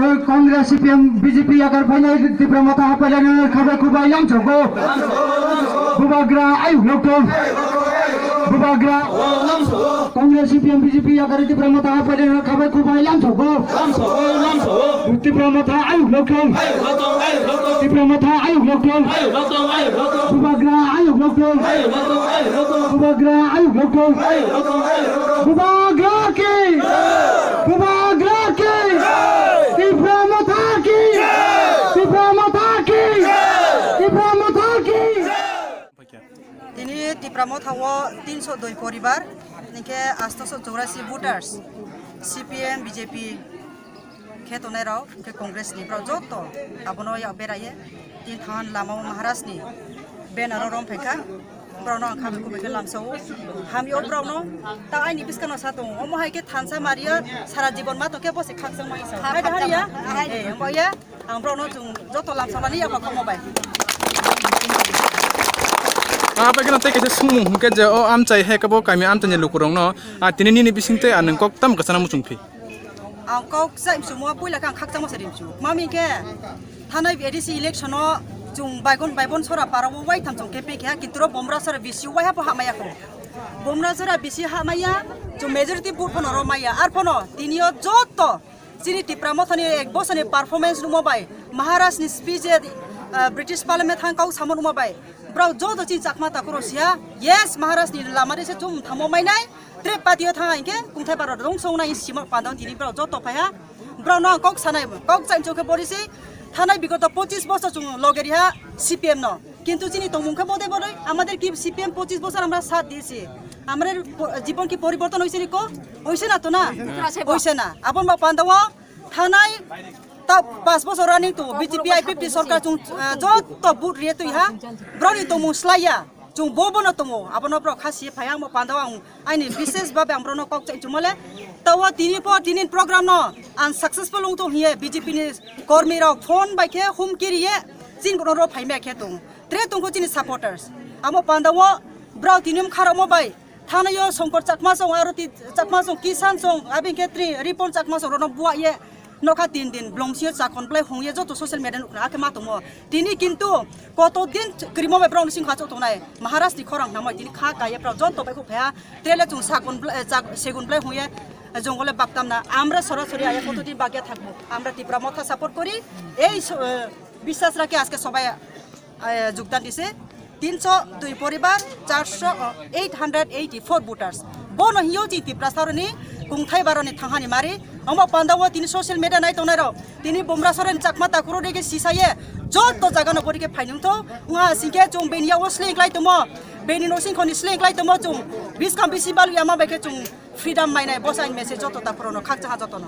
Congress CPM BJP agar banyak di permata apa dan kabar kubah yang joko bubagra ayo lokal bubagra Congress CPM BJP agar di permata apa dan kabar kubah yang joko di permata ayo lokal di permata ayo lokal bubagra ayo lokal bubagra ayo lokal bubagra ke ini di Pramotawo 302 poribar nike 884 voters CPM BJP ketonai rao ke Kongres ni projoto abono ya beraye tin than lama Maharashtra ni benar rom peka brono angka ku beke lamso hamyo brono ta ai ni biskano sato omo hai ke thansa maria sara jibon ma to ke bose khaksang mai sa hai da ya mo ya ang brono jung joto lamso bani ya ba komo bai apa kena teke semua mungkin je oh am cai he kabo kami am tanya lukurong no tini ni bisingte aneng kok tam kesana musungpi ang kok sa semua pula kang khaksang mas rim chu mami ke thanai edisi election no jung baibon sora parawo wai tham jong kepe kya kitro bomra sora bisi wai ha pa maya ko bomra sora bisi ha maya jung majority vote phono ro maya ar phono tinio joto sini ti pramothani ek bosani performance no mobile Maharashtra ni speech British Parliament hang kau samon mobile bro jodo chin chakma ta krosia yes Maharashtra ni lamari se jum thamo mai nai tre patio thang ke kungthai baro dong song nai simok pandang tini bro joto phaya bro no kok sanai kok chain choke polisi থানায় বিগত 25 বছর লগেরিয়া CPM ন কিন্তু যিনি তমুখে বদে বলে আমাদের কি CPM 25 বছর আমরা সাথ দিয়েছি আমাদের জীবন কি পরিবর্তন হইছে নি কো হইছে না তো না হইছে না আপন বা পান্দাও থানায় তা 5 বছর রানিং তো বিজেপি আইপিপি সরকার যত বুট রিয়ে তুই হা ব্রনি তমু স্লাইয়া jung bobo na tomo abono pro khasi phayang mo pandawang aini bises babe ambrono kok chai chumale tawa tinin program no unsuccessful ong to hiye BJP ni kormi rok phone bai ke hum kiriye jin bono ro phaime ke tung tre tung ko jini supporters amo pandawo bro tinim kharo mo bai thanayo songkor chakma song aruti chakma song kisan song abin ke tri report chakma song rono buwa ye noka tin blongsia chakon play hongye joto social media nukna ake matomo tini kintu koto din krimo be brong sing khacho tonai Maharashtra khorang namai tini kha kaya pra joto be ko phya trele chung sakon segun play hongye জঙ্গলে বাগতাম না আমরা সরাসরি আয়া কতদিন বাগিয়া থাকবো আমরা তীব্র মথা support করি এই বিশ্বাস রাখি আজকে সবাই যোগদান দিছে 302 পরিবার 884 ভোটার্স বন হিউজি তীব্র সারনি কুংথাই বারনি থাহানি মারি আমা পান্দাও তিনি সোশ্যাল মিডিয়া নাই তোনারো তিনি বোমরা সরেন চাকমা তাকুরো দেগে সিসায়ে যত জাগানো পরিকে ফাইনুংতো উঙা সিকে জং বেনিয়া ওসলিং লাইতো মো বেনিনো সিংখনি স্লিং লাইতো মো জং বিসকাম বিসি বালু यामा बेके जं फ्रीडम माइनाय बसाइन मेसेज जतो तापुरनो खाकजा जतो न